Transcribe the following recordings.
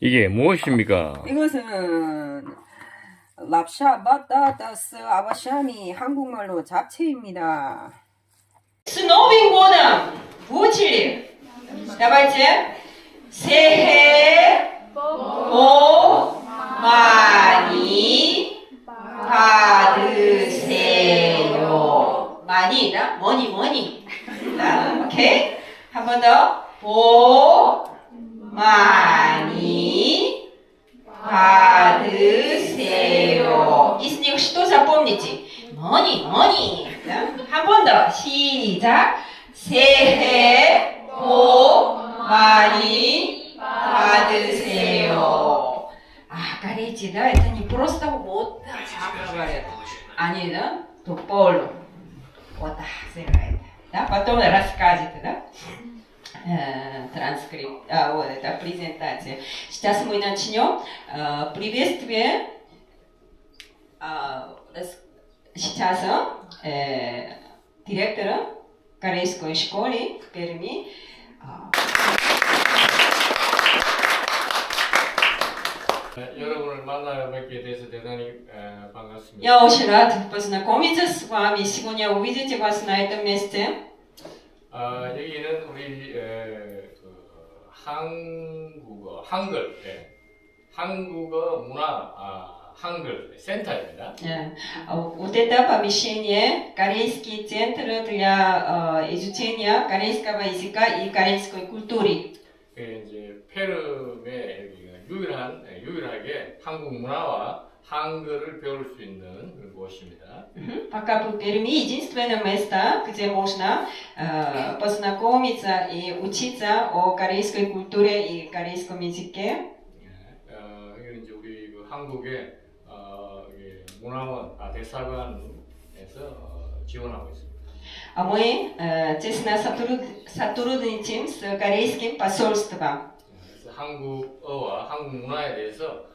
이게 무엇입니까? 이것은 랍샤바다다스 아바샤미 한국말로 잡채입니다. С Новым годом! Учили? Давайте. 새해 복 많이 받으세요. 많이, да? money. Да? 오케이? 한 번 더. 복 많이 받으세요. Из них что запомните? Money. Да? 한 번 더. 시작. 새해 복 많이 받으세요. Говорите, да, это не просто вот так говорят. Они, да, туполу. Вот так сделает. Да, потом расскажет, да, транскрипт, вот это презентация. Сейчас мы начнем приветствие. Сейчас директора корейской школы в Перми. 여러분을 만나 뵙게 돼서 대단히 반갑습니다. Я очень рад познакомиться с вами. Сегодня увидите вас на этом месте. 여기는 우리 한국어 문화 한글 센터입니다. Вот это помещение корейский центр для изучения корейского языка и корейской культуры. 이제 페름의 유일하게 한국 문화와 한글을 배울 수 있는 곳입니다. Пока в Перми единственное место, где можно познакомиться и учиться о корейской культуре и корейском языке. 여기는 이제 우리 한국의 문화원 대사관에서 지원하고 있습니다. А мы тесно сотрудничаем с корейским посольством. 그래서 한국어와 한국 문화에 대해서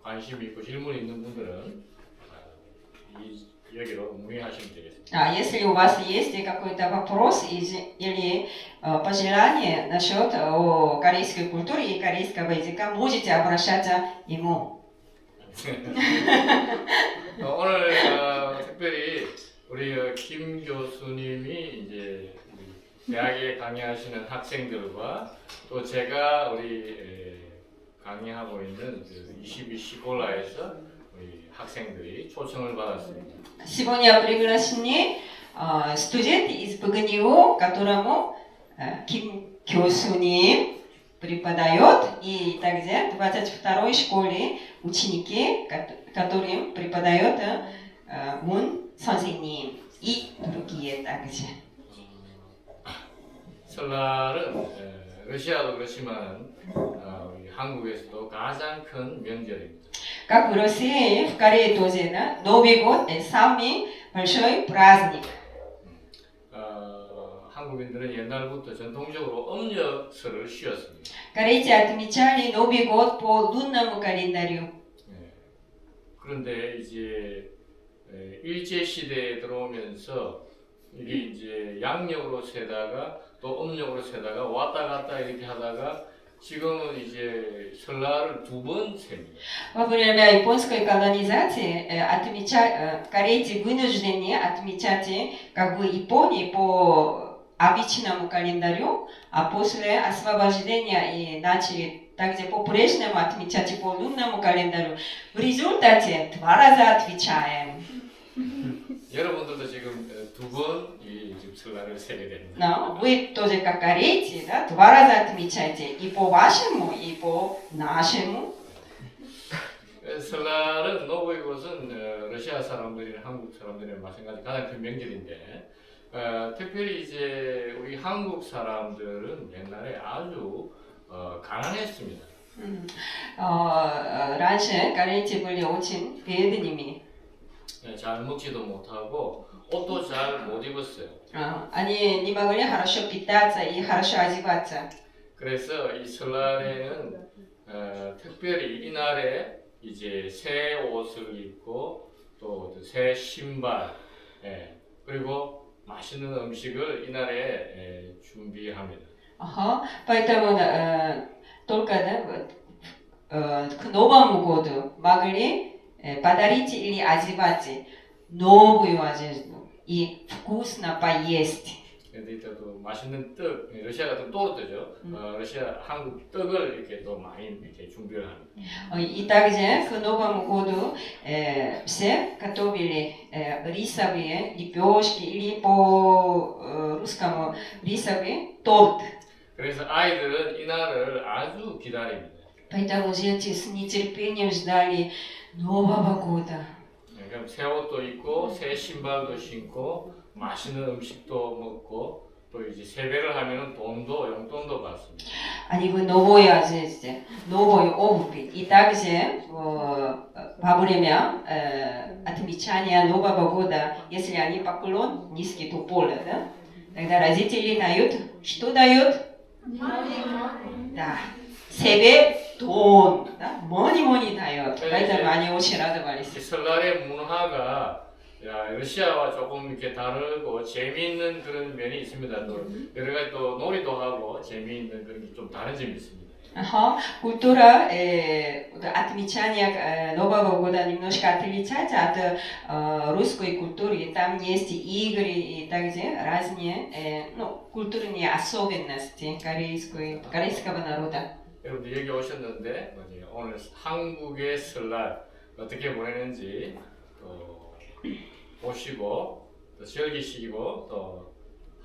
관심 있고 질문 있는 분들은 여기로 문의하시면 되겠습니다. Если у вас есть какой-то вопрос или пожелание насчет корейской культуры и корейского языка, можете обращаться ему. 오늘 특별히 우리 김 교수님이 이제 대학에 강의하시는 학생들과 또 제가 우리 강의하고 있는 22시골라에서 우리 학생들이 초청을 받았습니다. Сегодня приглашены студент из ПГНИУ, которому Ким 교수님 преподает, и также 22-й школе ученики, которым преподает Мун 선생님 и другие также. 설날은 러시아도 그렇지만 우리 한국에서도 가장 큰 명절입니다. Как в России, в Корее тоже, да, Новый год – самый большой праздник. 한국인들은 옛날부터 전통적으로 음력설을 쉬었습니다. Корейцы отмечали Новый год по лунному календарю. 그런데 이제 일제 시대에 들어오면서 이게 이제 양력으로 세다가 또 음력으로 세다가 왔다 갔다 이렇게 하다가 지금은 이제 설날을 2번 셉니다. Во время японской колонизации корейцы вынуждены отмечать как бы Японии по обычному календарю, а после освобождения и начали также по прежнему отмечать по лунному календарю. В результате 2 раза отвечаем. 여러분들도 지금 2번 지금 설날을 세게 됩니다. Но вы тоже как корейцы, да, 2 раза отмечаете и по вашему, и по нашему. 설날은 노브이 것은 러시아 사람들이나 한국 사람들이나 마찬가지 가장 큰 명절인데 특별히 이제 우리 한국 사람들은 옛날에 아주 가난했습니다. Раньше корейцы были очень бедными. 잘 먹지도 못하고 옷도 잘 못 입었어요. Они не могли хорошо питаться и хорошо одеваться. 그래서 이 설날에는 특별히 이날에 이제 새 옷을 입고 또 새 신발, 그리고 맛있는 음식을 이날에 준비합니다. Ага, поэтому только да, вот, к Новому году могли подарить или одевать новую одежду и вкусно поесть. 근데 또 맛있는 떡, 러시아 같은 또르트죠. 러시아 한국 떡을 이렇게 또 많이 이렇게 준비를 합니다. И также к Новому году все готовили рисовые лепешки или по-русскому рисовый торт. 그래서 아이들은 이날을 아주 기다립니다. Поэтому дети с нетерпением ждали Нового года. 그럼 새 옷도 입고 새 신발도 신고 맛있는 음식도 먹고 또 이제 세배를 하면은 돈도 용돈도 받습니다. Они в новой одежде, новой обуви. И также во время отмечания Нового года, если они поклон низкий до поля, да, тогда родители дают, что дают? Да, себе 돈, да, money дает. Поэтому они очень радовались. 설날의 문화가 러시아와 조금 이렇게 다르고 재미있는 그런 면이 있습니다. 또 여러 가지 또 놀이도 하고 재미있는 그런 게 좀 다른 점이 있습니다. Ага, культура отмечания Нового года немножко отличается от русской культуры. Там есть игры и также разные культурные особенности корейского народа. 여러분들 여기 오셨는데 오늘 한국의 설날 어떻게 보내는지 또 보시고 또 즐기시고 또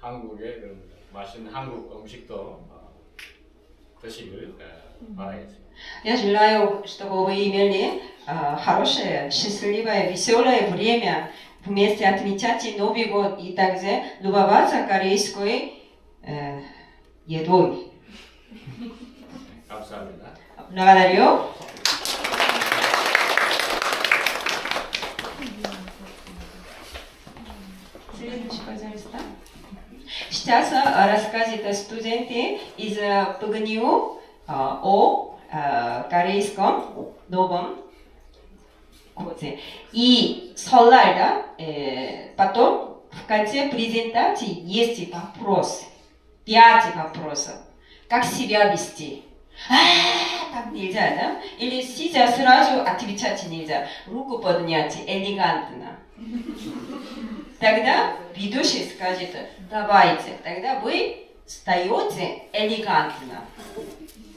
한국의 그런 맛있는 한국 음식도 드시길 바라겠습니다. Я желаю, чтобы вы имели хорошее, счастливое, веселое время вместе отмечать Новый год и также любоваться корейской едой. 감사합니다. Благодарю. Следующий, пожалуйста. Сейчас расскажут студенты из ПГНИУ о корейском Новом годе. И 설날, да, потом в конце презентации есть вопрос. 5 вопросов. Как себя вести? Так нельзя, да? Или сидя сразу отвечать нельзя. Руку поднять элегантно. Тогда ведущий скажет, давайте. Тогда вы встаете элегантно.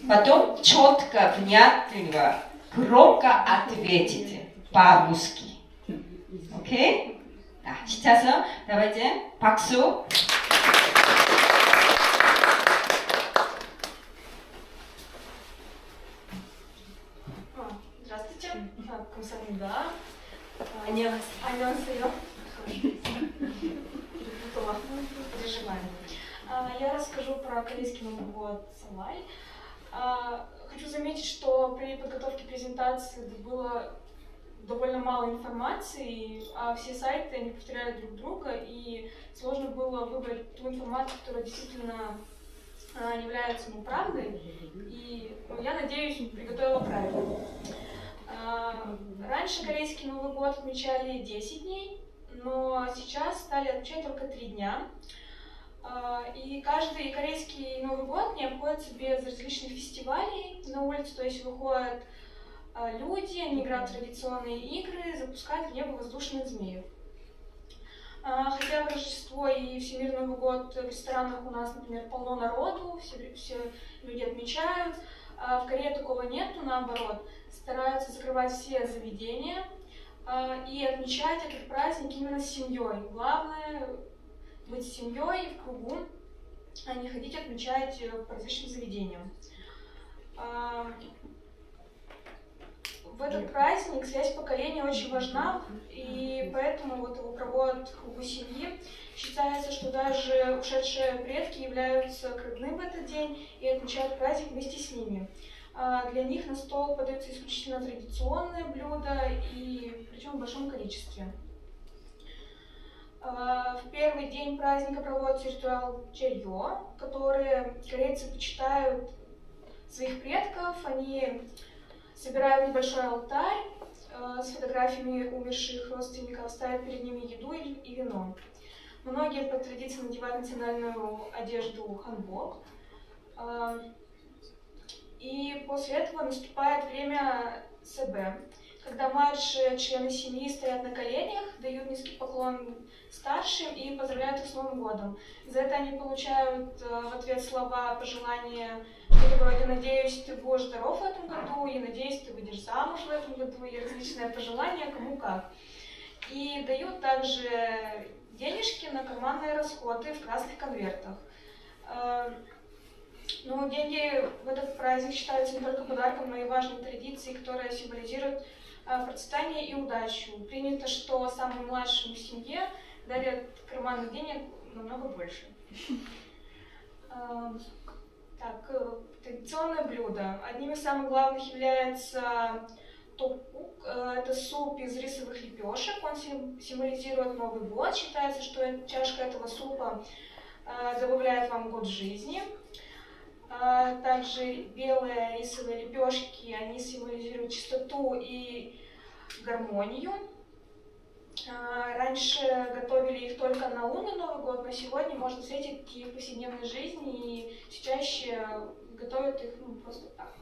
Потом четко, внятно, громко ответите по-русски. Окей? Да, сейчас давайте 박수. Здравствуйте, 감사합니다. 안녕하세요. Перепутала. Переживаем. Я расскажу про корейский Новый год Салай. Хочу заметить, что при подготовке презентации было довольно мало информации, а все сайты они повторяют друг друга, и сложно было выбрать ту информацию, которая действительно является правдой. И я надеюсь, приготовила правильно. Раньше корейский Новый год отмечали 10 дней, но сейчас стали отмечать только 3 дня. И каждый корейский Новый год не обходится без различных фестивалей на улице, то есть выходят люди, они играют традиционные игры, запускают в небо воздушных змеев. Хотя в Рождество и Всемирный Новый год в ресторанах у нас, например, полно народу, все люди отмечают, в Корее такого нету, наоборот, стараются закрывать все заведения и отмечать этот праздник именно с семьей. Главное быть с семьей в кругу, а не ходить отмечать по различным заведениям. В этот праздник связь поколения очень важна, и поэтому вот его проводят в кругу семьи. Считается, что даже ушедшие предки являются к родным в этот день и отмечают праздник вместе с ними. Для них на стол подаются исключительно традиционные блюда, и причем в большом количестве. В первый день праздника проводится ритуал чайо, который корейцы почитают своих предков. Они собирают небольшой алтарь, с фотографиями умерших родственников, ставят перед ними еду и вино. Многие по традиции надевают национальную одежду ханбок. И после этого наступает время СБ, когда младшие члены семьи стоят на коленях, дают низкий поклон старшим и поздравляют их с Новым годом. За это они получают в ответ слова, пожелания, что-то вроде «надеюсь, ты будешь здоров в этом году», и «надеюсь, ты выйдешь замуж в этом году», и различные пожелания, кому как. И дают также денежки на карманные расходы в красных конвертах. Но деньги в этот праздник считаются не только подарком, но и важной традицией, которая символизирует процветание и удачу. Принято, что самым младшим в семье дарят карманных денег намного больше. Так, традиционное блюдо. Одним из самых главных является топук. Это суп из рисовых лепешек. Он символизирует Новый год. Считается, что чашка этого супа добавляет вам год жизни. Также белые рисовые лепешки, они символизируют чистоту и гармонию. Раньше готовили их только на лунный Новый год, но сегодня можно встретить их в повседневной жизни, и все чаще готовят их просто так.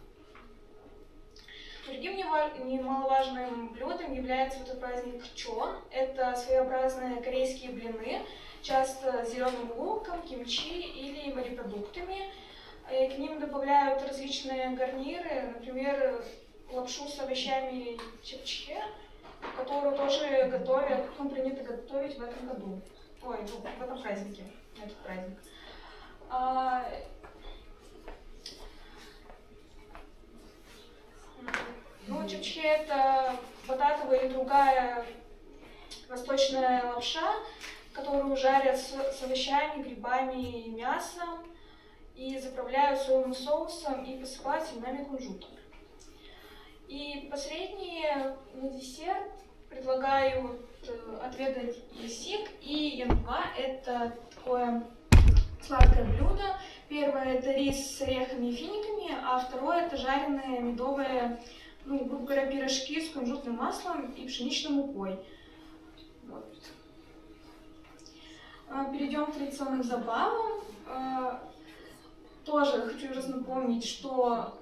Другим немаловажным блюдом является в этот праздник чон. Это своеобразные корейские блины, часто с зеленым луком, кимчи или морепродуктами. И к ним добавляют различные гарниры, например, лапшу с овощами чепчхе, которую тоже готовят, принято готовить в этом году. В этом празднике, этот праздник. Чепчхе — это бататовая или другая восточная лапша, которую жарят с овощами, грибами и мясом, и заправляют соевым соусом и посыпают семенами кунжута. И последнее, на десерт предлагаю отведать исик и янва. Это такое сладкое блюдо. Первое — это рис с орехами и финиками, а второе — это жареные медовые, грубо говоря, пирожки с кунжутным маслом и пшеничной мукой. Вот. Перейдем к традиционным забавам. Тоже хочу раз напомнить, что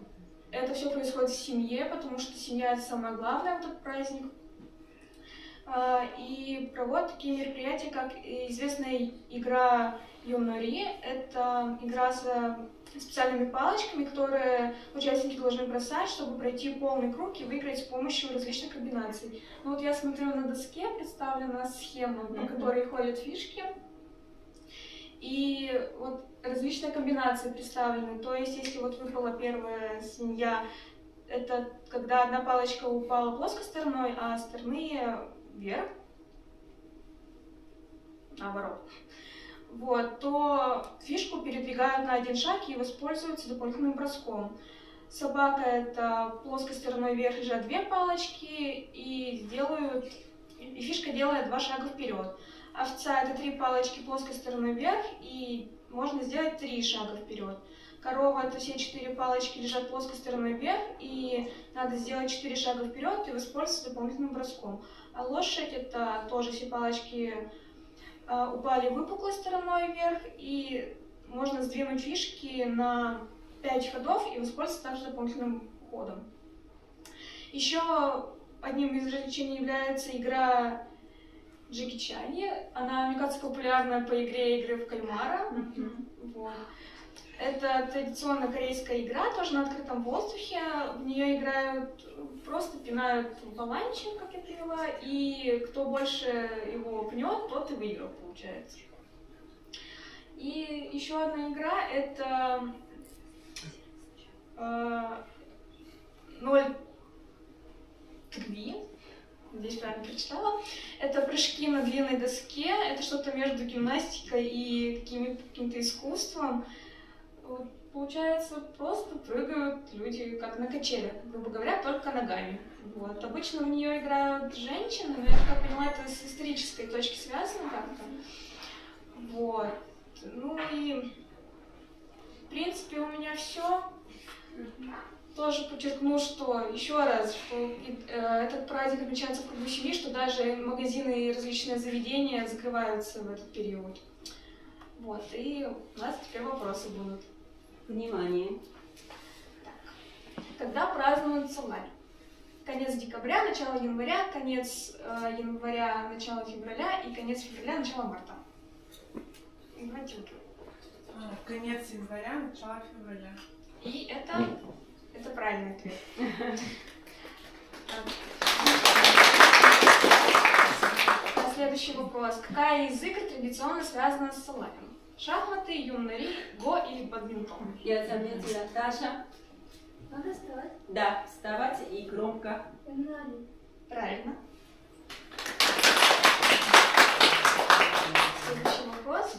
это все происходит в семье, потому что семья — это самое главное в этот праздник. И проводят такие мероприятия, как известная игра Юмнори. Это игра с специальными палочками, которые участники должны бросать, чтобы пройти полный круг и выиграть с помощью различных комбинаций. Я смотрю, на доске представлена схема, по которой ходят фишки. И различные комбинации представлены. То есть, если выпала первая свинья, это когда одна палочка упала плоской стороной, а остальные вверх, наоборот, то фишку передвигают на один шаг и воспользуются дополнительным броском. Собака — это плоской стороной вверх лежат две палочки, и фишка делает 2 шага вперед. Овца — это 3 палочки плоской стороной вверх, и можно сделать 3 шага вперед. Корова — это все 4 палочки лежат плоской стороной вверх, и надо сделать 4 шага вперед и воспользоваться дополнительным броском. А лошадь — это тоже все палочки упали выпуклой стороной вверх, и можно сдвинуть фишки на 5 ходов и воспользоваться также дополнительным ходом. Еще одним из развлечений является игра Джеки-чани. Она, мне кажется, популярна по игры в кальмара. Это традиционная корейская игра, тоже на открытом воздухе. В нее играют, просто пинают баланчик, как я поняла, и кто больше его пнет, тот и выиграл, получается. И еще одна игра — это 0 тгви. Надеюсь, правильно прочитала. Это прыжки на длинной доске. Это что-то между гимнастикой и каким-то искусством. Получается, просто прыгают люди, как на качелях, грубо говоря, только ногами. Обычно в нее играют женщины, но я так поняла, это с исторической точки связано как-то. И в принципе у меня все. тоже подчеркну, что еще раз, что этот праздник отмечается в кругу семьи, что даже магазины и различные заведения закрываются в этот период. Вот, и у нас теперь вопросы будут. Внимание. Когда празднуют Соларь? Конец декабря, начало января, конец января, начало февраля и конец февраля, начало марта. Давайте вот. Конец января, начало февраля. И это правильный ответ. Следующий вопрос. Какая из игр традиционно связана с Соларем? Шахматы, юннари, го или бадминтон? Я заметила, Даша. Надо вставать? Да, вставать и громко. Правильно. Следующий вопрос.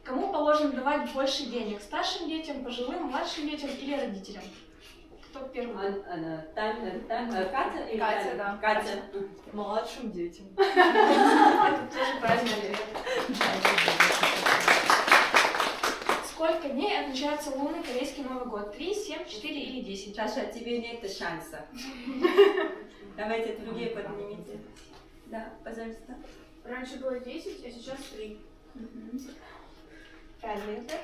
Кому положено давать больше денег? Старшим детям, пожилым, младшим детям или родителям? Кто первый? Катя или Катя, да. Катя. Младшим детям. Это тоже правильный ответ. Сколько дней отмечается лунный корейский Новый год? 3, 7, 4 или 10? Даша, тебе нет шанса. Давайте другие поднимите. Да, пожалуйста. Раньше было 10, а сейчас 3. Правильный ответ.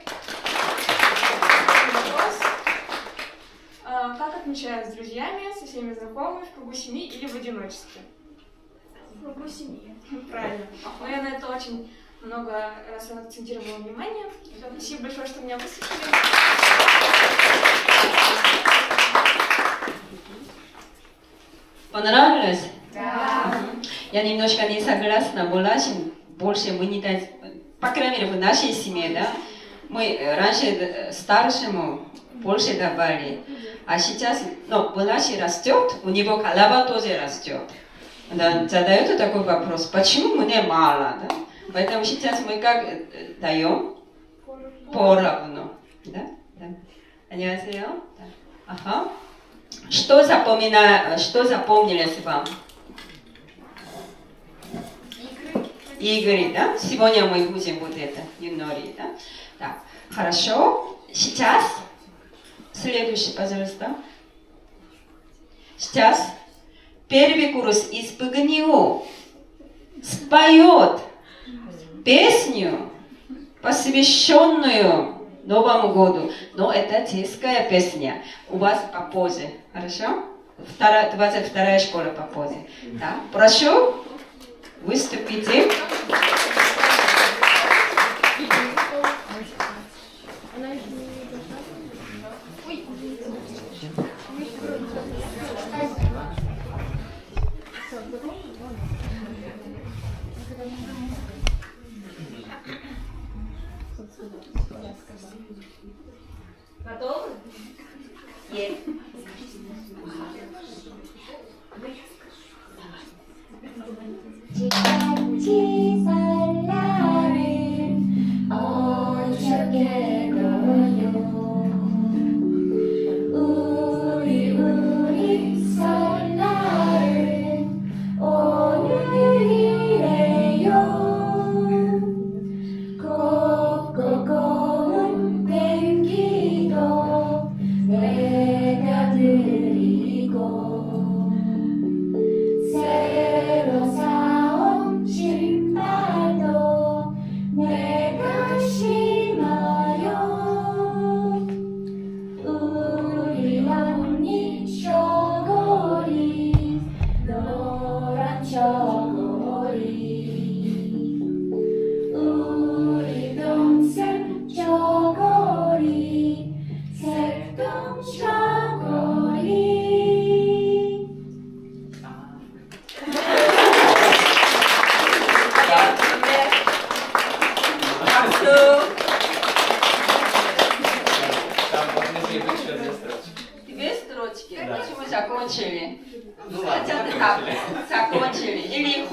Вопрос. Как отмечают с друзьями, со всеми знакомыми, в кругу семьи или в одиночестве? В кругу семьи. Правильно. Но я на это очень много раз акцентировала внимание. Спасибо большое, что меня выслушали. Понравилось? Да. Я немножко не согласна, младшим больше мы не дать, по крайней мере в нашей семье, да, мы раньше старшему больше давали, а сейчас, младший растет, у него голова тоже растет. Да, задают такой вопрос, почему мне мало, да? Поэтому сейчас мы как даем? Поровну. Да? Да. 안녕하세요. Ага. Что запомнилось вам? Игры, да? Сегодня мы будем вот это, юнори, да? Так, хорошо. Сейчас, следующий, пожалуйста. Сейчас первый курс испуганию споет песню, посвященную Новому году. Но это детская песня. У вас попозже. Хорошо? 22-я школа попозже. Да? Прошу, выступите. Готовы? Есть. Две строчки. Почему закончили? Хотя бы так. Закончили. Или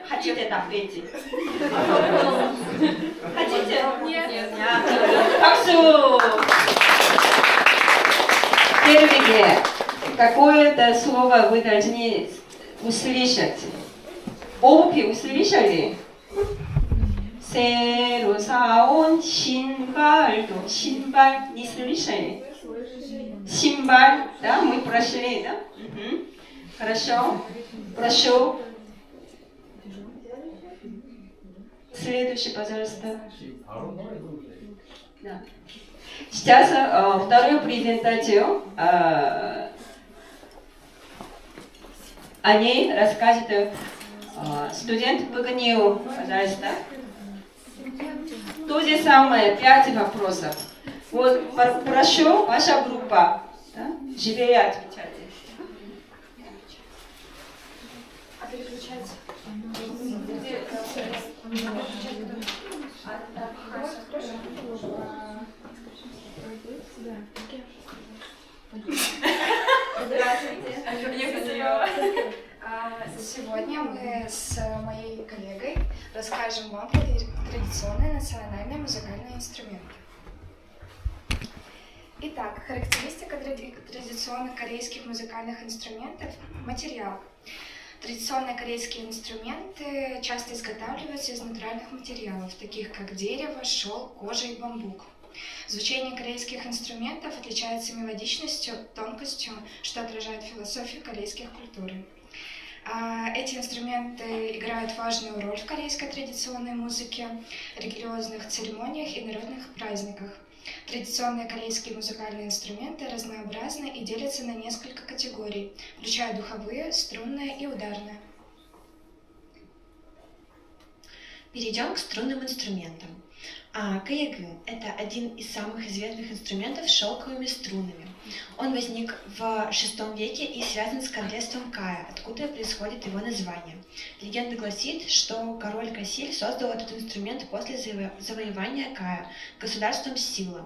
хотите так петь? Хотите? Нет. 박수! Первое. Какое-то слово вы должны услышать. Обувь услышали? 새로 사온 신발도 신발 не слышали? Симбаль, да, мы прошли, да? Мгм. Хорошо. Прошу. Следующий, пожалуйста. Да. Сейчас вторую презентацию о ней расскажет студент Паганил, пожалуйста. То же самое, 5 вопросов. Вот, прошу, ваша группа, да? Живее отвечайте. А переключать? Сегодня мы с моей коллегой расскажем вам про традиционные национальные музыкальные инструменты. Итак, характеристика традиционных корейских музыкальных инструментов – материал. Традиционные корейские инструменты часто изготавливаются из натуральных материалов, таких как дерево, шелк, кожа и бамбук. Звучание корейских инструментов отличается мелодичностью, тонкостью, что отражает философию корейских культур. Эти инструменты играют важную роль в корейской традиционной музыке, религиозных церемониях и народных праздниках. Традиционные корейские музыкальные инструменты разнообразны и делятся на несколько категорий, включая духовые, струнные и ударные. Перейдем к струнным инструментам. Каягын – это один из самых известных инструментов с шелковыми струнами. Он возник в VI веке и связан с королевством Кая, откуда происходит его название. Легенда гласит, что король Касиль создал этот инструмент после завоевания Кая государством Сила.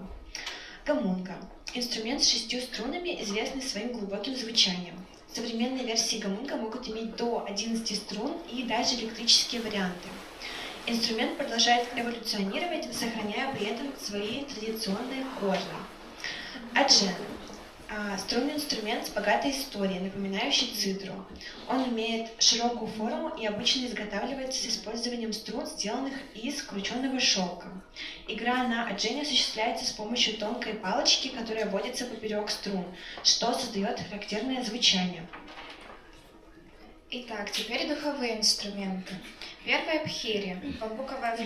Гамунга – инструмент с 6 струнами, известный своим глубоким звучанием. Современные версии гамунга могут иметь до 11 струн и даже электрические варианты. Инструмент продолжает эволюционировать, сохраняя при этом свои традиционные корни. Аджен – струнный инструмент с богатой историей, напоминающий цитру. Он имеет широкую форму и обычно изготавливается с использованием струн, сделанных из крученного шелка. Игра на аджене осуществляется с помощью тонкой палочки, которая вводится поперек струн, что создает характерное звучание. Итак, теперь духовые инструменты. Первое – пхири – бамбуковая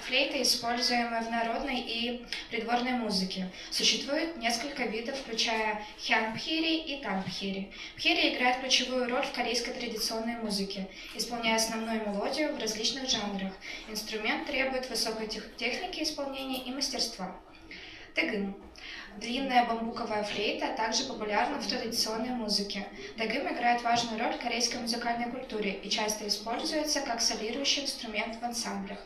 флейта, используемая в народной и придворной музыке. Существует несколько видов, включая хян-пхири и тан-пхири. Пхири играет ключевую роль в корейской традиционной музыке, исполняя основную мелодию в различных жанрах. Инструмент требует высокой техники исполнения и мастерства. Тегым – длинная бамбуковая флейта, также популярна в традиционной музыке. Тегым играет важную роль в корейской музыкальной культуре и часто используется как солирующий инструмент в ансамблях.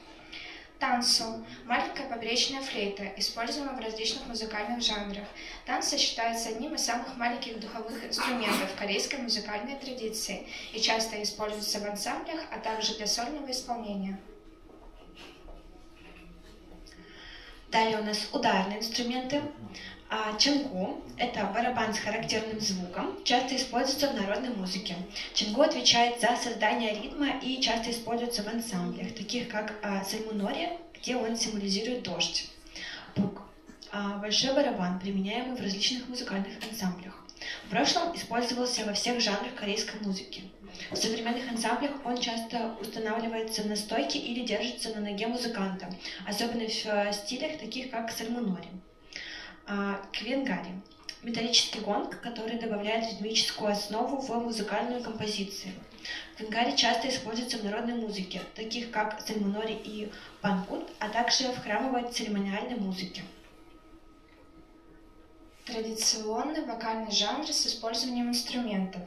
Тансо – маленькая поперечная флейта, используемая в различных музыкальных жанрах. Тансо считается одним из самых маленьких духовых инструментов корейской музыкальной традиции и часто используется в ансамблях, а также для сольного исполнения. Далее у нас ударные инструменты. Ченгу – это барабан с характерным звуком, часто используется в народной музыке. Ченгу отвечает за создание ритма и часто используется в ансамблях, таких как сальмунори, где он символизирует дождь. Пук – большой барабан, применяемый в различных музыкальных ансамблях. В прошлом использовался во всех жанрах корейской музыки. В современных ансамблях он часто устанавливается на стойке или держится на ноге музыканта, особенно в стилях, таких как сальмунори. Квенгари – металлический гонг, который добавляет ритмическую основу в музыкальную композицию. Квенгари часто используются в народной музыке, таких как сальмунори и панкут, а также в храмовой церемониальной музыке. Традиционный вокальный жанр с использованием инструментов.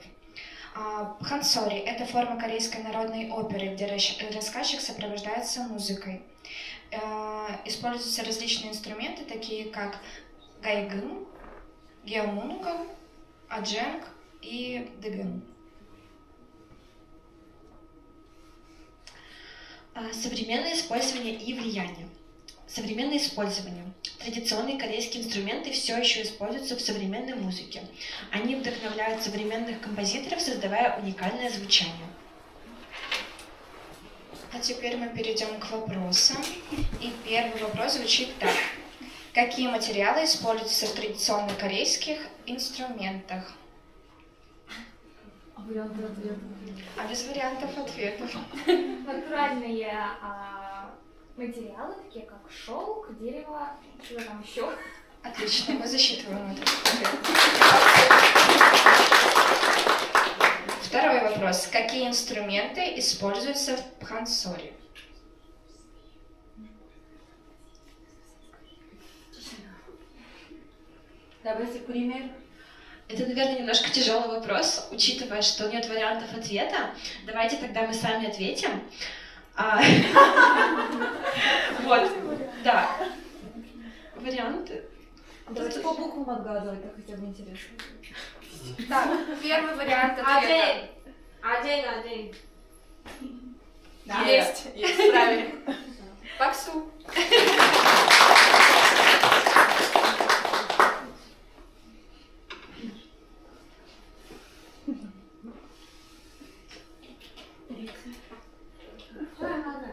Пхансори – это форма корейской народной оперы, где рассказчик сопровождается музыкой. Используются различные инструменты, такие как гайгын, геомунга, адженг и дэгын. Современное использование и влияние. Современное использование. Традиционные корейские инструменты все еще используются в современной музыке. Они вдохновляют современных композиторов, создавая уникальное звучание. А теперь мы перейдем к вопросам. И первый вопрос звучит так. Какие материалы используются в традиционных корейских инструментах? Варианты ответа. А без вариантов ответов. Натуральные материалы, такие как шелк, дерево, что там еще. Отлично, мы засчитываем этот ответ. Второй вопрос. Какие инструменты используются в пхансоре? Давайте пример. Это, наверное, немножко тяжелый вопрос, учитывая, что нет вариантов ответа. Давайте тогда мы сами ответим. Вот, да. Варианты. Давайте по буквам отгадывать, так хотя бы интересно. Так, первый вариант ответа. Адень. Есть, правильно. Паксу.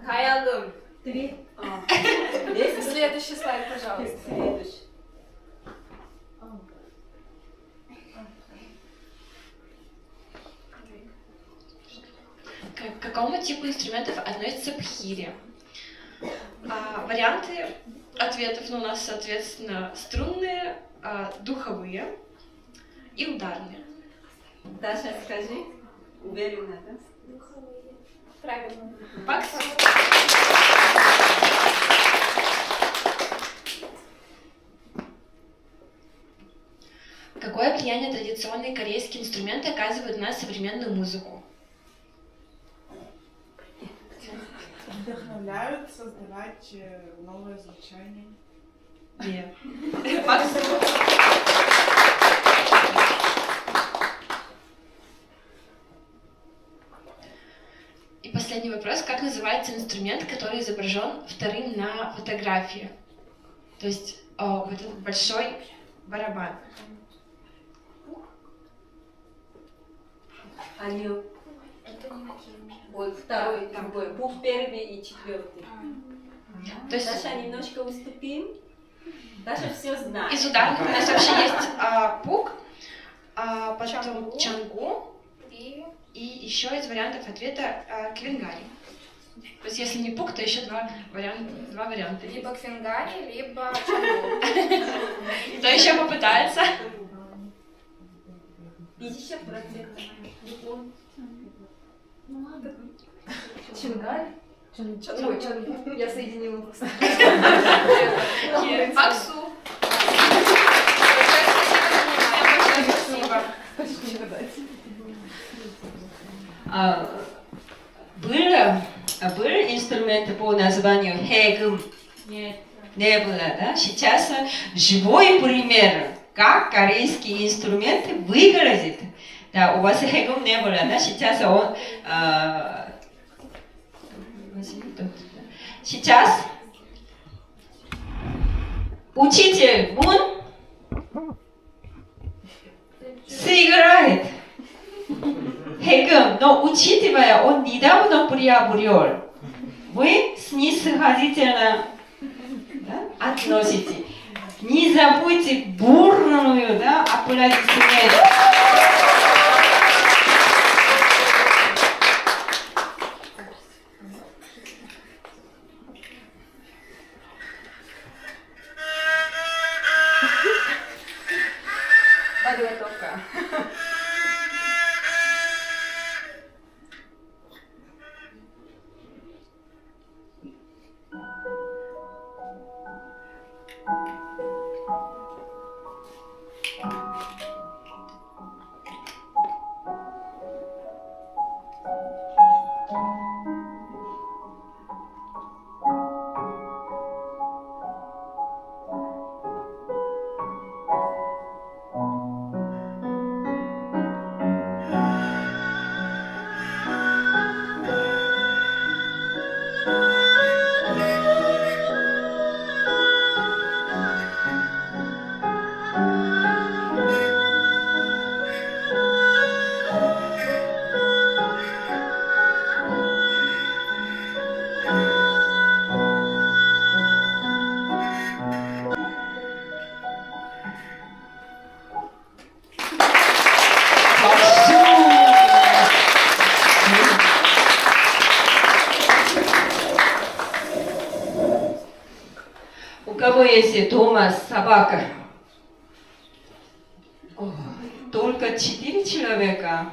Каягым. Следующий слайд, пожалуйста. К какому типу инструментов относится пхири? Варианты ответов у нас, соответственно, струнные, духовые и ударные. Даша, скажи. Уверена, да? Правильно. Пакс. Какое влияние традиционные корейские инструменты оказывают на современную музыку? Вдохновляют создавать новое звучание. Нет. Пакс. И последний вопрос. Как называется инструмент, который изображен вторым на фотографии? То есть вот этот большой барабан. Анио. Вот второй, другой. Пух первый и четвертый. То есть Даша, немножко уступим. Даша все знает. из ударных у нас вообще есть пук, потом чангу и еще из вариантов ответа квингари. То есть если не пук, то еще два варианта. Либо квингари, либо чангу. Кто еще попытается? 50%. Чингаль? Ой, я соединила просто. Паксу. Спасибо. Был инструмент по названию хэгым. Не было, да? Сейчас живой пример, как корейские инструменты выглядят. Да, у вас хэгым не было, да? Сейчас он... Сейчас учитель Мун сыграет хэгым, но учитывая, он недавно приобрел, вы снисходительно относите. Не забудьте бурную, да, аплодисмент. Подготовка. кого есть дома собака? Только 4 человека.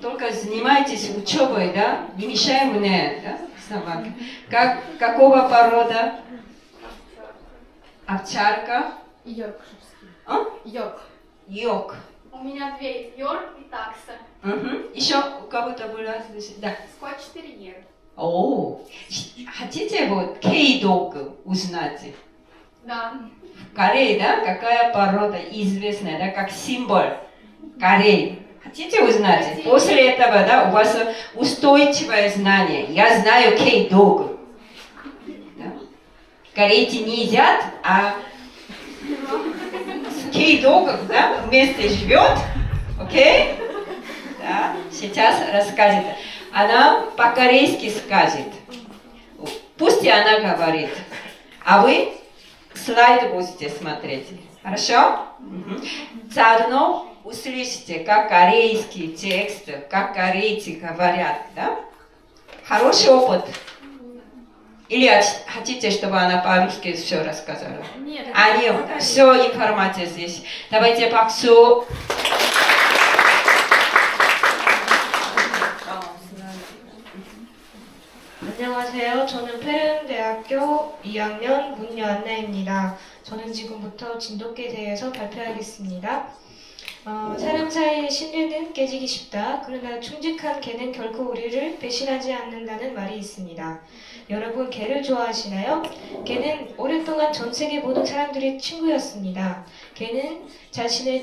Только занимайтесь учебой, да? Не мешай мне, да, собака. Какого порода? Овчарка? Йоркширский. А? Йорк. Йорк. У меня две. Йорк и такса. Еще у кого-то было здесь? Да. Скотч-терьер. О, хотите вот K-дог узнать? Да. В Корее, да, какая порода известная, да, как символ Кореи. Хотите узнать? Хотите. После этого, да, у вас устойчивое знание. Я знаю K-дог. Да? Корейцы не едят, а с K-догом, да, вместе живет. Окей? Да, сейчас расскажет. Она по-корейски скажет. Пусть она говорит. А вы слайд будете смотреть. Хорошо? Заодно услышите, как корейский текст, как корейцы говорят. Да? Хороший опыт. Или хотите, чтобы она по-русски все рассказала? Нет. Нет, все информация здесь. Давайте 박수. 안녕하세요. 저는 페른대학교 2학년 문여안나입니다. 저는 지금부터 진돗개에 대해서 발표하겠습니다. 사람 사이의 신뢰는 깨지기 쉽다. 그러나 충직한 개는 결코 우리를 배신하지 않는다는 말이 있습니다. 여러분, 개를 좋아하시나요? 개는 오랫동안 전 세계 모든 사람들의 친구였습니다. 개는 자신의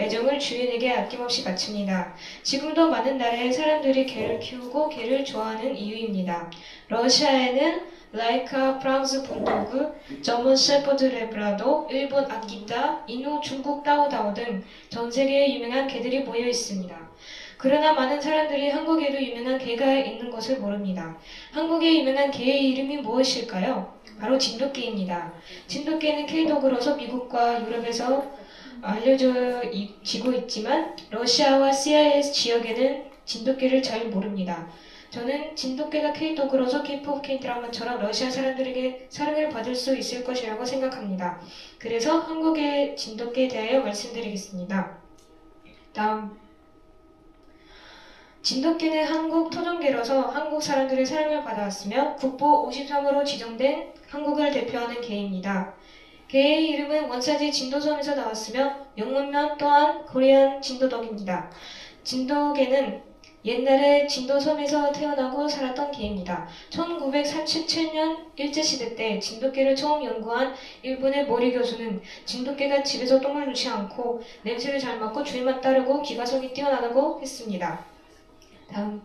애정을 주인에게 아낌없이 바칩니다. 지금도 많은 나라의 사람들이 개를 키우고 개를 좋아하는 이유입니다. 러시아에는 라이카, 프랑스 분도그, 저먼 셰퍼드 레브라도, 일본 아키타, 이누, 중국 따오다오 등 전 세계에 유명한 개들이 모여 있습니다. 그러나 많은 사람들이 한국에도 유명한 개가 있는 것을 모릅니다. 한국에 유명한 개의 이름이 무엇일까요? 바로 진돗개입니다. 진돗개는 K독으로서 미국과 유럽에서 알려지고 있지만 러시아와 CIS 지역에는 진돗개를 잘 모릅니다. 저는 진돗개가 K독으로서 K-POP K-드라마처럼 러시아 사람들에게 사랑을 받을 수 있을 것이라고 생각합니다. 그래서 한국의 진돗개에 대하여 말씀드리겠습니다. 다음, 진돗개는 한국 토종개로서 한국 사람들의 사랑을 받아왔으며 국보 53으로 지정된 한국을 대표하는 개입니다. 개의 이름은 원산지 진도섬에서 나왔으며 영문명 또한 코리안 진도독입니다. 진돗개는 옛날에 진도섬에서 태어나고 살았던 개입니다. 1937년 일제시대 때 진돗개를 처음 연구한 일본의 모리 교수는 진돗개가 집에서 똥을 누지 않고 냄새를 잘 맡고 주인만 따르고 기가성이 뛰어나다고 했습니다. 다음.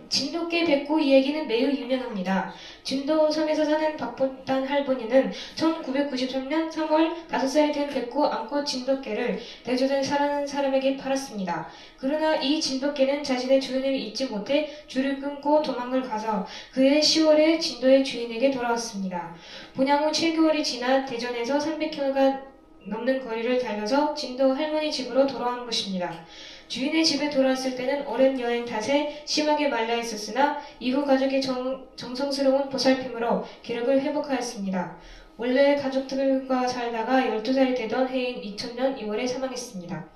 진돗개 백구 이야기는 매우 유명합니다. 진도섬에서 사는 박보단 할머니는 1993년 3월 5살이 된 백구 암컷 진돗개를 대조된 사는 사람에게 팔았습니다. 그러나 이 진돗개는 자신의 주인을 잊지 못해 줄을 끊고 도망을 가서 그해 10월에 진도의 주인에게 돌아왔습니다. 분양 후 7개월이 지나 대전에서 300km가 넘는 거리를 달려서 진도 할머니 집으로 돌아온 것입니다. 주인의 집에 돌아왔을 때는 오랜 여행 탓에 심하게 말라 있었으나 이후 가족의 정성스러운 보살핌으로 기력을 회복하였습니다. 원래 가족들과 살다가 12살이 되던 해인 2000년 2월에 사망했습니다.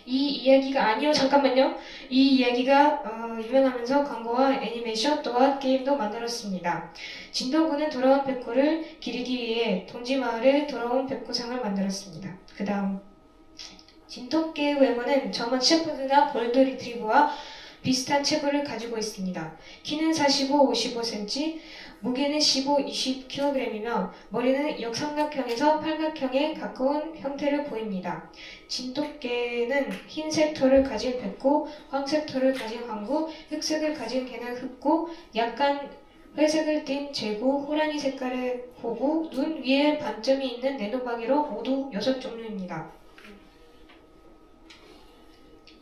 이 이야기가 잠깐만요. 이 이야기가 유명하면서 광고와 애니메이션 또한 게임도 만들었습니다. 진도군은 돌아온 백구를 기리기 위해 동지마을에 돌아온 백구상을 만들었습니다. 그 다음, 진돗개의 외모는 저먼 셰퍼드나 골드 리트리버와 비슷한 체구를 가지고 있습니다. 키는 45, 55cm, 무게는 15, 20kg이며 머리는 역삼각형에서 팔각형에 가까운 형태를 보입니다. 진돗개는 흰색 털을 가진 백구, 황색 털을 가진 황구, 흑색을 가진 개는 흑구, 약간 회색을 띤 제구, 호랑이 색깔의 호구, 눈 위에 반점이 있는 네노바기로 모두 6종류입니다.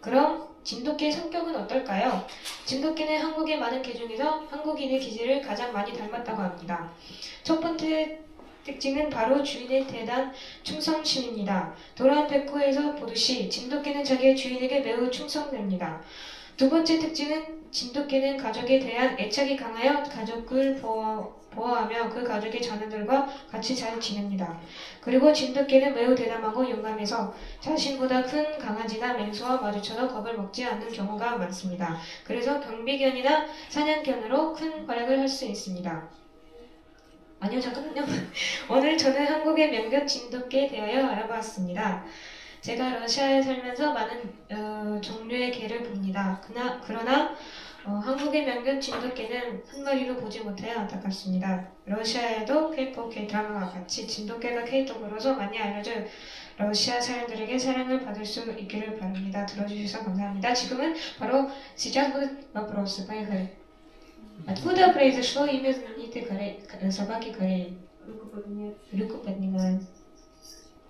그럼 진돗개의 성격은 어떨까요? 진돗개는 한국의 많은 개 중에서 한국인의 기질을 가장 많이 닮았다고 합니다. 첫 번째 특징은 바로 주인의 대단 충성심입니다. 돌아온 백구에서 보듯이 진돗개는 자기의 주인에게 매우 충성됩니다. 두 번째 특징은 진돗개는 가족에 대한 애착이 강하여 가족을 보호하며 그 가족의 자녀들과 같이 잘 지냅니다. 그리고 진돗개는 매우 대담하고勇敢해서 자신보다 큰 강아지나 맹수와 마주쳐도 겁을 먹지 않는 경우가 많습니다. 그래서 경비견이나 사냥견으로 큰 활약을 할 수 있습니다. 아니요, 잠깐만요. 오늘 저는 한국의 명견 진돗개에 대하여 알아봤습니다. 제가 러시아에 살면서 많은 종류의 개를 봅니다. 그러나 한국의 명견 진돗개는 한 마리도 보지 못하여 안타깝습니다. 러시아에도 K-pop K-드라마와 같이 진돗개가 K-덕으로서 많이 알려져 러시아 사람들에게 사랑을 받을 수 있기를 바랍니다. 들어주셔서 감사합니다. 지금은 바로 сейчас будут вопросы. Поехали. Откуда произошло имя знаменитой собаки Кореи? Руку поднимаем.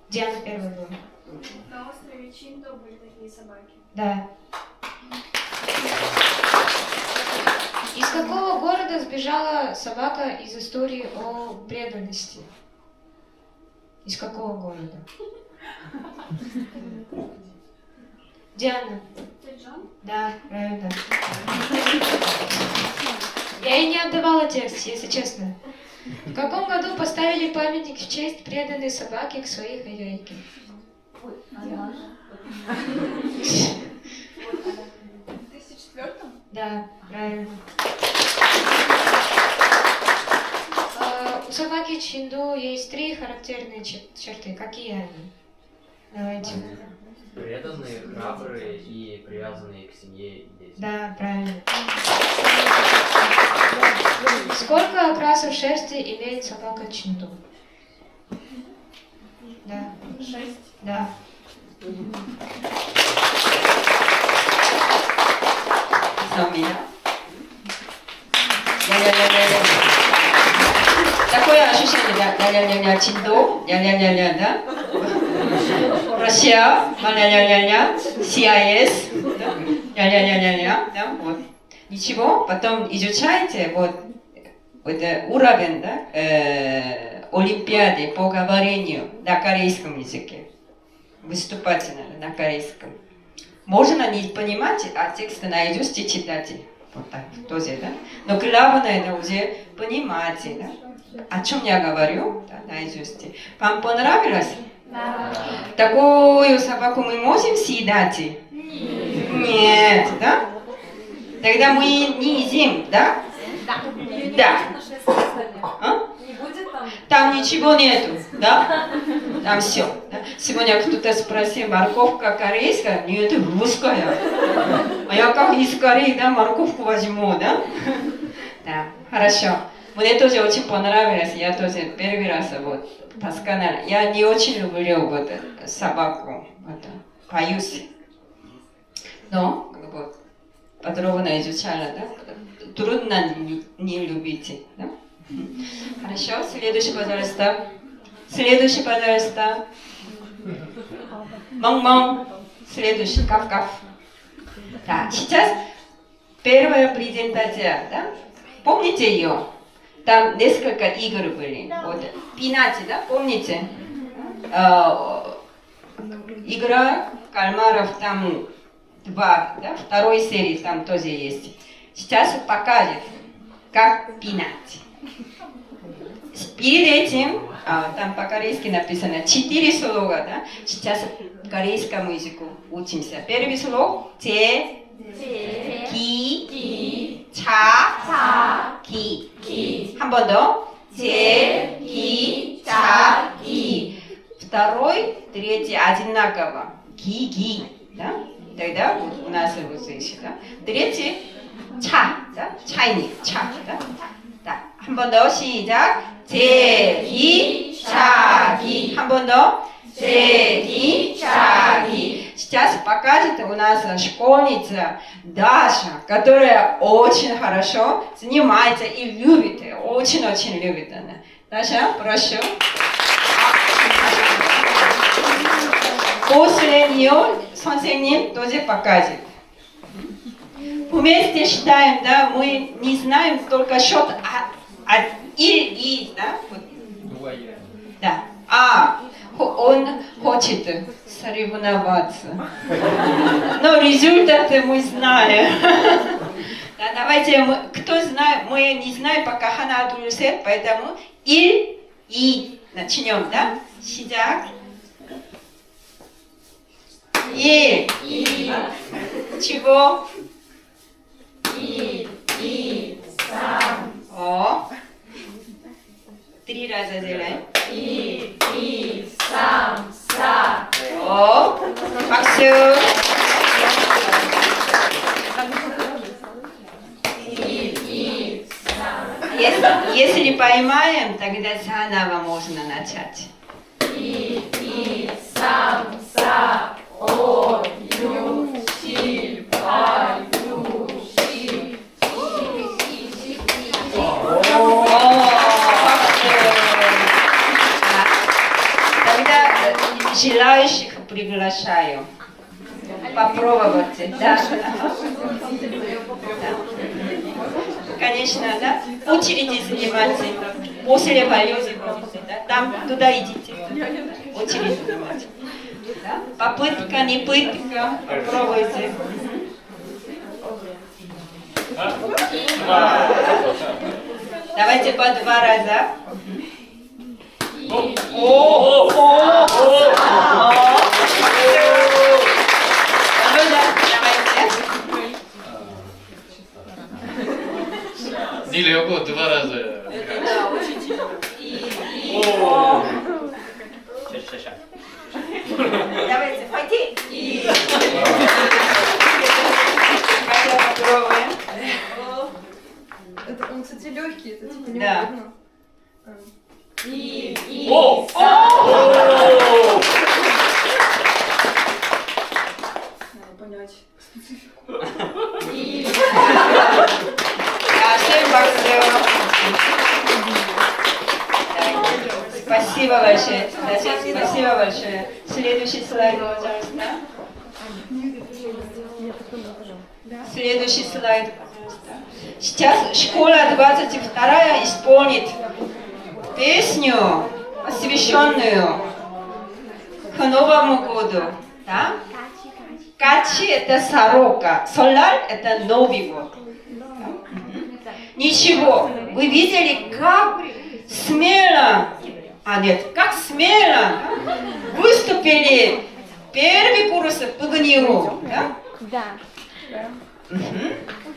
Диана первая была. На острове Чиндо были такие собаки. Да. Из какого города сбежала собака из истории о преданности? Из какого города? Диана. Тэджон? Да, правильно. Я ей не отдавала текст, если честно. В каком году поставили памятник в честь преданной собаки к своей хозяйке? В 2004-м? Да, правильно. У собаки Чинду есть 3 характерные черты. Какие они? Давайте. Преданные, храбрые и привязанные к семье и детям. Да, правильно. Сколько окрасов шерсти имеет собака Чинду? Да. 6. Да. 감사합니다. ля-ля-ля-ля-ля. Такое ощущение, ля-ля-ля-ля, Чинду, ля-ля-ля-ля, да? Россия, ля-ля-ля-ля, CIS, ля-ля-ля-ля-ля, да, вот. Ничего, потом изучайте, вот уровень, да, Олимпиады по говорению на корейском языке. Выступать надо на корейском. Можно не понимать, а тексты наизусть читать. Вот так тоже, да? Но главное это уже понимать, да? О чем я говорю, да, наизусть. Вам понравилось? Да. Такую собаку мы можем съедать? Нет, да? Тогда мы не едим, да? Да. Да. А? Не будет там? Там ничего нету, да? Там все. Да? Сегодня кто-то спросил, морковка корейская? Нет, русская. А я как из Кореи, да, морковку возьму, да? Да, хорошо. Мне тоже очень понравилось, я тоже первый раз вот таскала. Я не очень люблю вот собаку, вот, боюсь. Но вот, подробно изучала, да? Трудно не любить, да? Хорошо, следующий, пожалуйста. Следующий, пожалуйста. Мон-мон. Следующий, кав-кав. Да, сейчас первая презентация, да? Помните ее? Там несколько игр были. Вот, пинати, да? Помните? Игра кальмаров там 2, да? Второй серии там тоже есть. Сейчас покажет, как пинать. Перед этим, там по-корейски написано 4 слога, да? Сейчас корейскому языку учимся. Первый слог 제, 기, 자, 기. 한 번 더. 제, 기, 자, 기. Второй, третий одинаково. 기, да? Тогда вот у нас вот здесь, да? Третий 차, да? чайник, 차, да? 자, 한 번 더 시작. 제기, 자기. 한 번 더. 제기, 자기. Сейчас покажет у нас школьница Даша, которая очень хорошо занимается и любит, очень-очень любит она. Даша, прошу. После нее 선생님 тоже покажет. Вместе считаем, да, мы не знаем только счет и, да? Да. Он хочет соревноваться. Но результаты мы знаем. Да, Да, давайте, кто знает, мы не знаем пока 하나, 둘, 셋, поэтому 1, 2 начнем, да? 시작. 1, 2, 치고 1, 2, 3, 3 раза делаем. 1, 2, 3, 4, 5. 박수. Если поймаем, тогда заново можно начать. 1, 2, 3, 4, 5, 6, 7, 8, 9, 10. Тогда желающих приглашаю попробовать. Да. Конечно, да? Очереди заниматься. После полета, да? Там, туда идите. Очередь заниматься. Да? Попытка, не пытка. Попробуйте. Давайте по 2 раза. Нелегко 2 раза. Да, очень тяжело. Давайте, пойти. Попробуем. Это он, кстати, легкий, это типа не Да. удобно. Надо понять специфику. Всем 박수. Спасибо большое. Спасибо большое. Следующий слайд, пожалуйста. Следующий слайд, пожалуйста. Сейчас школа 22 исполнит песню, посвященную к Новому году. Да? Качи это сорока, солар это Новый год. Ничего, вы видели, как смело, как смело выступили первый курс по ГНИУ, да? Да.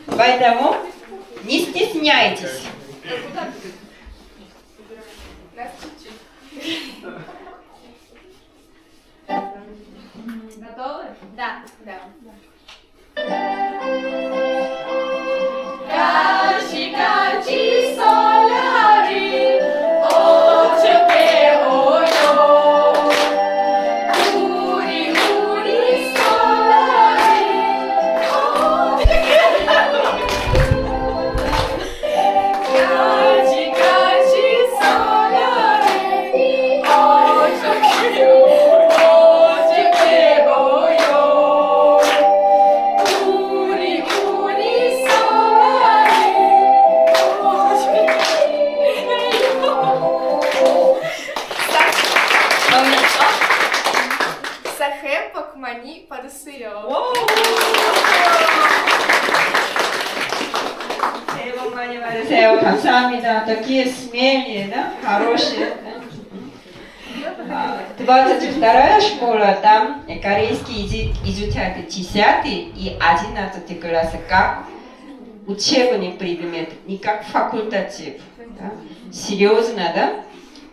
Поэтому не стесняйтесь. Готовы? Да. Качи, качи, соляри, очепе ойо. Ури, ури, соляри, Качи, качи, соляри, очепе ойо. Ури, ури, соляри, Сахем покмани падасы요. 새해 복 많이 받으세요. 감사합니다. такие смелые, да? Хорошие. 22-я школа, там корейский язык изучают 10 и 11 классы как учебный предмет, не как факультатив. Да? Серьезно, да?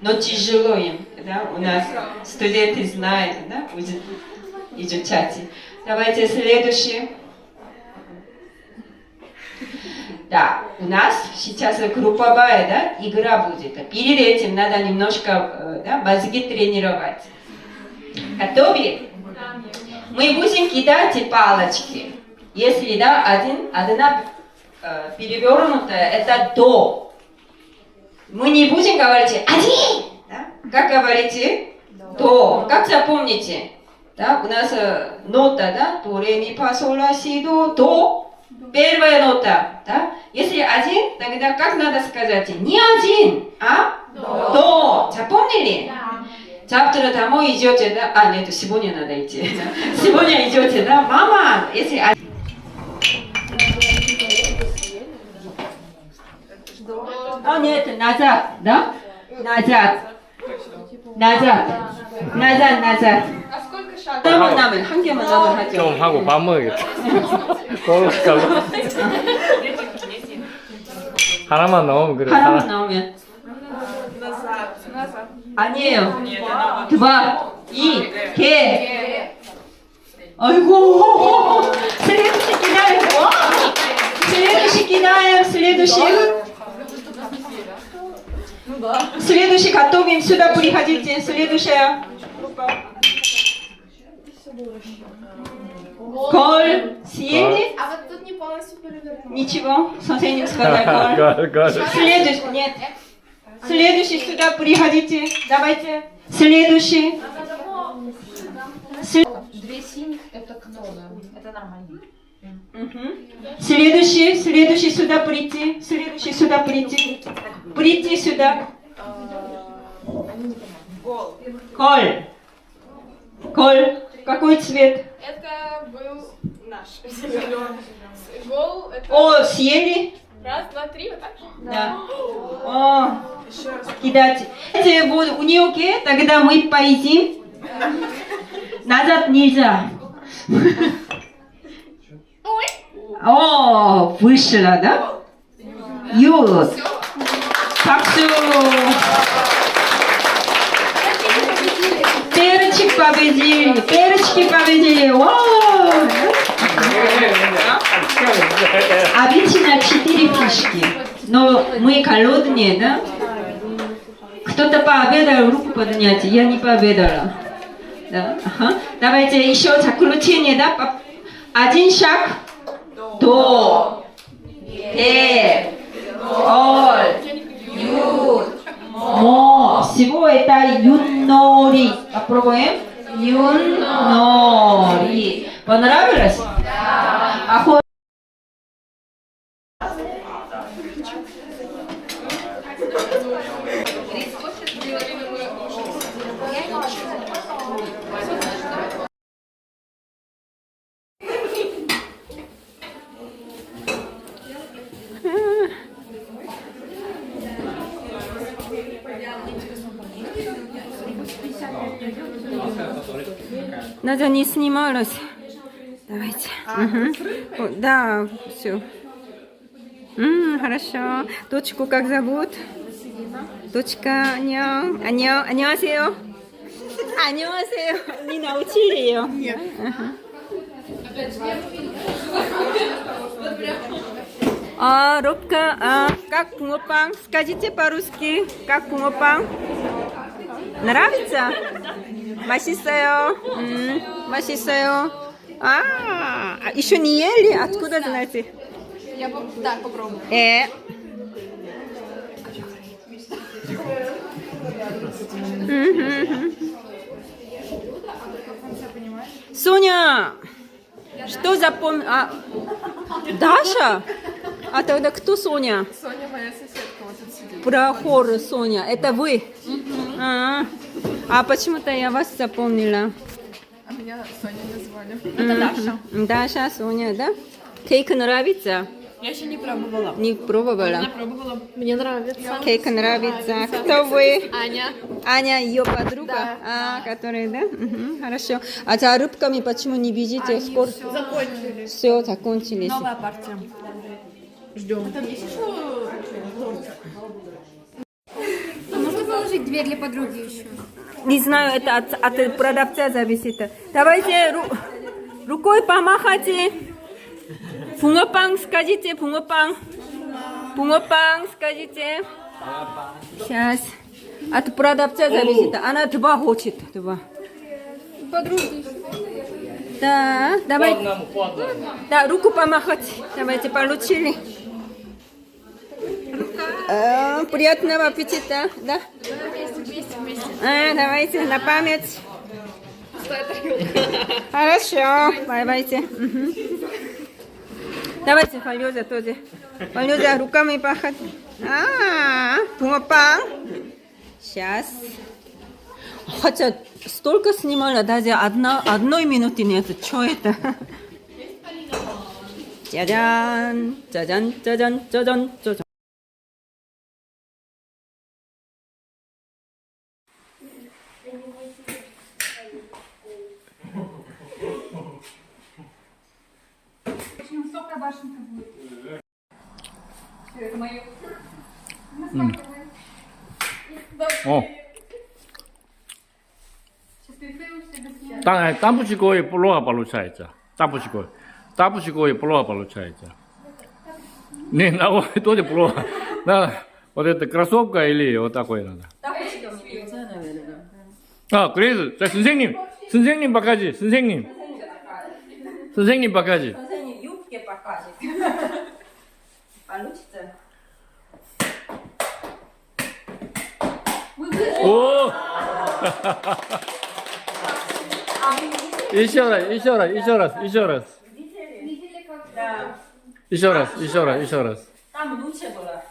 Но тяжело им. Да? У нас студенты знают, да? Изучать. Давайте следующий. Да, у нас сейчас групповая, да, игра будет. Перед этим надо немножко, да, мозги тренировать. Готовы? Мы будем кидать палочки. Если, да, одна перевернутая, это до. Мы не будем говорить один, да? Как говорите? До. Как запомните? Да, у нас нота, да, до, ре, ми, фа, соль, ла, си, до. Первая нота, да? Если один, тогда как надо сказать? Не один, а до. Запомнили? Да. Завтра домой идете, да? Нет, сегодня надо идти. Да? Сегодня идете, да? Мама, если один. нет, назад, да? Назад. Назад. назад, назад. А сколько шагов? 한 개만 남은 하죠. 좀 하고 밥 먹어야겠다. 고맙다. 하나만 나오면 그래. 하나만 나오면. 아니에요. два, 이, 개. 아이고. следующий кидаем. следующий кидаем. следующий готовим. сюда приходите. следующая. 걸 съели? А вот тут не полностью перевернул. Ничего. 선생님 сказал 걸. следующий. Нет. следующий сюда приходите. Давайте. следующий. Две синих это кто, да? Это нормально. следующий сюда прийти. следующий сюда прийти. Прийти сюда. Коль. Коль. Какой цвет? Это был наш зеленый. Гол это... О, съели? Раз, два, три, вот так? Да. О, кидать. Вот у нее ке, тогда мы поедим. Назад нельзя. О, вышла, да? Ют. 박수. перчик победили. перчики победили. Вау. Обычно 4 фишки. Но мы голодные, да? Кто-то пообедал, руку подняйте. Я не пообедала. Да. Ага. Давайте еще заключение, да? один шаг до. всего это 윷놀이. попробуем. 윷놀이. понравилось? Да. Надя не снималась. Давайте. Да, все. хорошо. Дочку как зовут? дочка, 안녕. 안녕하세요. 안녕하세요. Не научили ее? Нет. Робка, как 붕어빵? Скажите по-русски, как 붕어빵? Нравится? 맛있어요. 맛있어요. еще не ели? Откуда знаете? Я да, попробую. Соня, что запомнил? Даша? А тогда кто Соня? Соня моя соседка вот тут сидит. Прохор Соня, это вы? Почему-то я вас запомнила. А меня Соня назвали. Это Даша. Даша, Соня, да? Кейк нравится? Я еще не пробовала. Не пробовала? Она пробовала. Мне нравится. Кейк нравится. Кто вы? Аня. Аня, ее подруга? Да. Которая, да? Хорошо. А за рыбками почему не бежите в спорт? Закончились. Все, закончились. Новая партия. Ждем. Там есть еще тортик? Можно положить две для подруги еще? Не знаю, это от продавца зависит. Давайте рукой помахайте. 붕어빵 скажите, 붕어빵. 붕어빵 скажите. Сейчас. От продавца зависит. Она два хочет. Два. Подруги. Да, давайте. Да, руку помахать. Давайте, получили. Приятного аппетита, да? Давайте, на память. Хорошо, давайте. Давайте, Фалёза тоже. Фалёза, руками пахать. 붕어빵. Сейчас. Хотя столько снимала, даже одной минуты нет. Что это? 짜잔, 짜잔, 짜잔, 짜잔, 짜잔. Какая башенка будет? Это мое. 땅 붙이고 볼로가 발로 차있자. 땅 붙이고 볼로가 발로 차있자. 네, 나고 또제 볼로가. 나 вот это кроссовка или вот такой надо. 아, 그래서 자 선생님 바까지. 선생님 바까지. 선생님 6개 바까지. получится. 오! Еще раз. Там лучше было.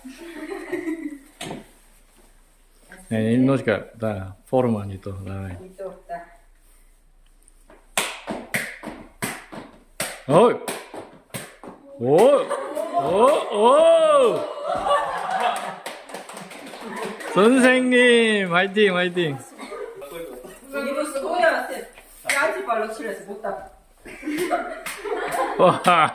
Немножко, да, форма не то, давай. Не то, да. Ой! 오! 선생님, 화이팅! 이거 소야 5 발로 칠해서 못 닦아. 와.